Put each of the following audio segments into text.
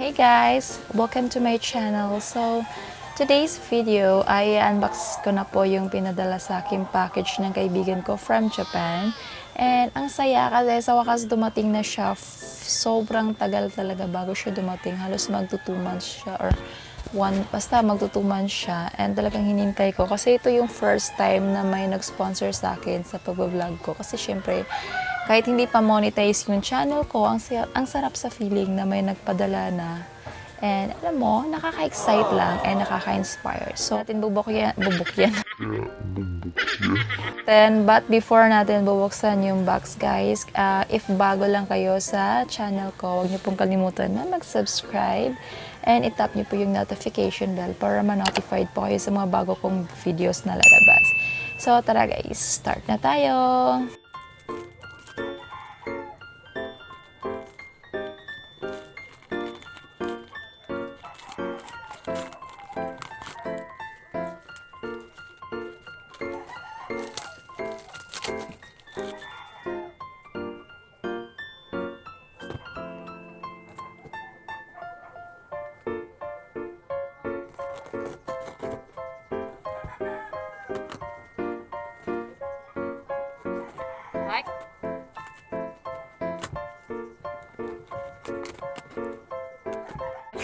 Hey guys! Welcome to my channel. So, today's video ay unbox ko na po yung pinadala sa aking package ng kaibigan ko from Japan. And ang saya kasi sa wakas dumating na siya. Sobrang tagal talaga bago siya dumating. Halos magto 2 months siya or basta magto 2 months siya. And talagang hinintay ko kasi ito yung first time na may nag-sponsor sa akin sa pag-vlog ko. Kasi syempre, kahit hindi pa monetize yung channel ko, ang sarap sa feeling na may nagpadala na. And alam mo, nakaka-excite lang and nakaka-inspire. So, natin bubukyan. But before natin bubuksan yung box, guys, if bago lang kayo sa channel ko, huwag niyo pong kalimutan na mag-subscribe and itap niyo po yung notification bell para ma-notified po kayo sa mga bago kong videos na lalabas. So, tara guys, start na tayo!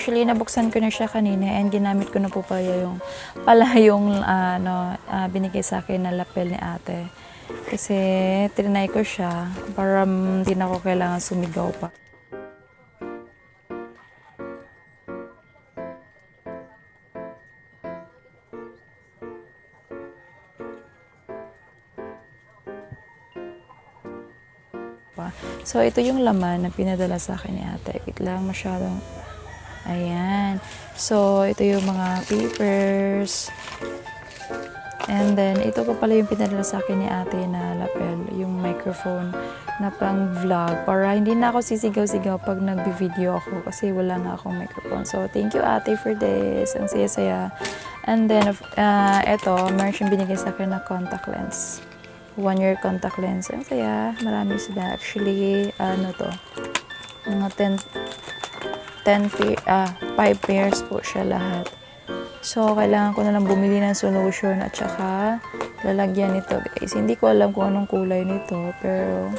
Actually, nabuksan ko na siya kanina and ginamit ko na po yung binigay sa akin na lapel ni ate. Kasi trinay ko siya para hindi na ako kailangan sumigaw pa. So, ito yung laman na pinadala sa akin ni ate. Wait lang, masyadong... Ayan. So, ito yung mga papers. And then, ito pa pala yung pinadala sa akin ni ate na lapel. Yung microphone na pang vlog. Para hindi na ako sisigaw-sigaw pag nagbi-video ako. Kasi wala na akong microphone. So, thank you ate for this. Ang saya-saya. And then, ito, meron siyang binigay sa akin na contact lens. 1-year contact lens. Ang saya. Marami sila. Actually, mga 5 pairs po siya lahat. So, kailangan ko na lang bumili ng solution at saka lalagyan nito, guys. Hindi ko alam kung anong kulay nito, pero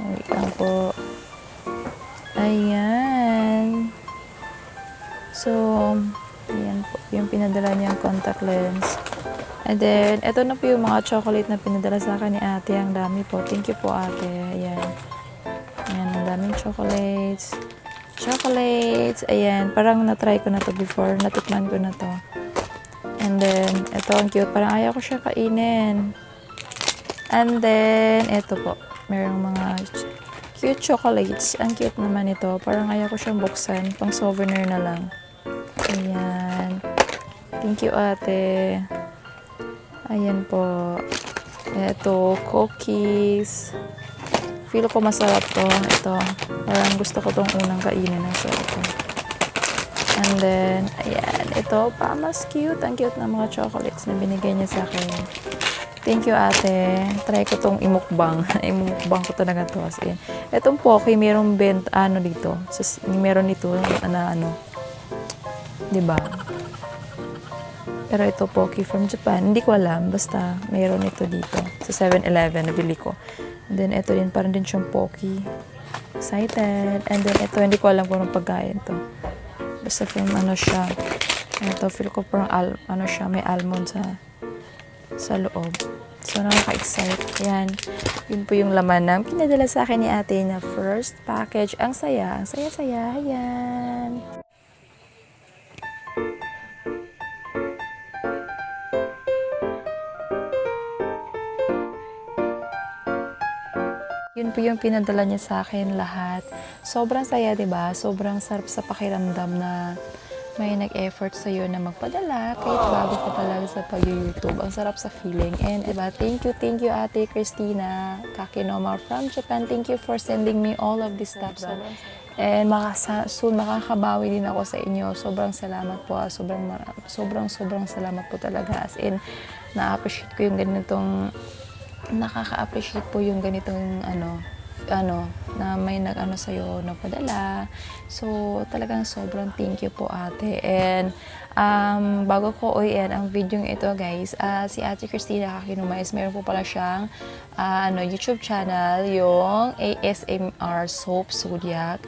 wait lang po. Ayan. So, ayan po. Yung pinadala niyang contact lens. And then, ito na po yung mga chocolate na pinadala sa akin ni ate. Ang dami po. Thank you po, ate. Ayan. Ayan, ang daming chocolates. Ayan, parang na-try ko na to before, natikman ko na to. And then, ito ang cute, parang ayaw ko siya kainin. And then, ito po, mayroong mga cute chocolates. Ang cute naman ito, parang ayaw ko siyang buksan, pang souvenir na lang. Ayan. Thank you, ate. Ayan po. Ito, cookies. Feel ko masarap to. Ito. Parang gusto ko tong unang kainin ng sarap. And then, ayan. Ito, mas cute. Ang cute na mga chocolates na binigay niya sa akin. Thank you, ate. Try ko tong imukbang. Imukbang ko talaga to. As in. Itong Pocky, mayroong dito. Meron nito na diba? Pero ito, Pocky from Japan. Hindi ko alam. Basta, mayroon ito dito. Sa 7-Eleven, nabili ko. And then, ito din, parang din siyang Pocky. Excited. And then, ito, hindi ko alam kung anong pagkain to. Basta from siya. Ito, feel ko parang may almond sa loob. So, nakaka-excite. Yan. Yun po yung laman ng pinadala sa akin ni ate na first package. Ang saya. Ang saya-saya. Ayan. Yun po yung pinadala niya sa akin lahat. Sobrang saya, diba? Sobrang sarap sa pakiramdam na may nag-effort sa'yo na magpadala kahit bago ka pa lang sa pag-YouTube. Ang sarap sa feeling. And diba, thank you Ate Christina Kakinoma from Japan. Thank you for sending me all of this stuff. And soon makakabawi din ako sa inyo. Sobrang salamat po. Sobrang salamat po talaga. As in, na-appreciate ko yung ganitong nakaka-appreciate po yung ganitong may nag-ano sa'yo, nagpadala. So, talagang sobrang thank you po, ate. And, bago ko uwiin ang video ito, guys, si Ate Christina Kakinumayas, meron po pala siyang, YouTube channel, yung ASMR Soap Zodiac,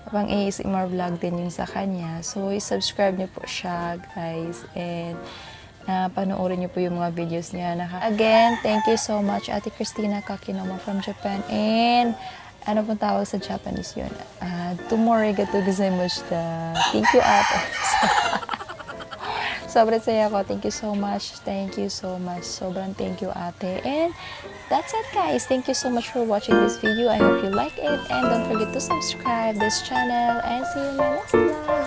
pang ASMR vlog din yung sa kanya. So, i-subscribe niyo po siya, guys. And, panoorin niyo po yung mga videos niya. Again, thank you so much, Ate Christina Kakinoma from Japan. And, ano pong tawag sa Japanese yun? Tomorigato gozaimashita. Thank you, ate. Sobrang saya ko. Thank you so much. Thank you so much. Sobrang thank you, ate. And, that's it, guys. Thank you so much for watching this video. I hope you like it. And don't forget to subscribe this channel. And see you in my next vlog.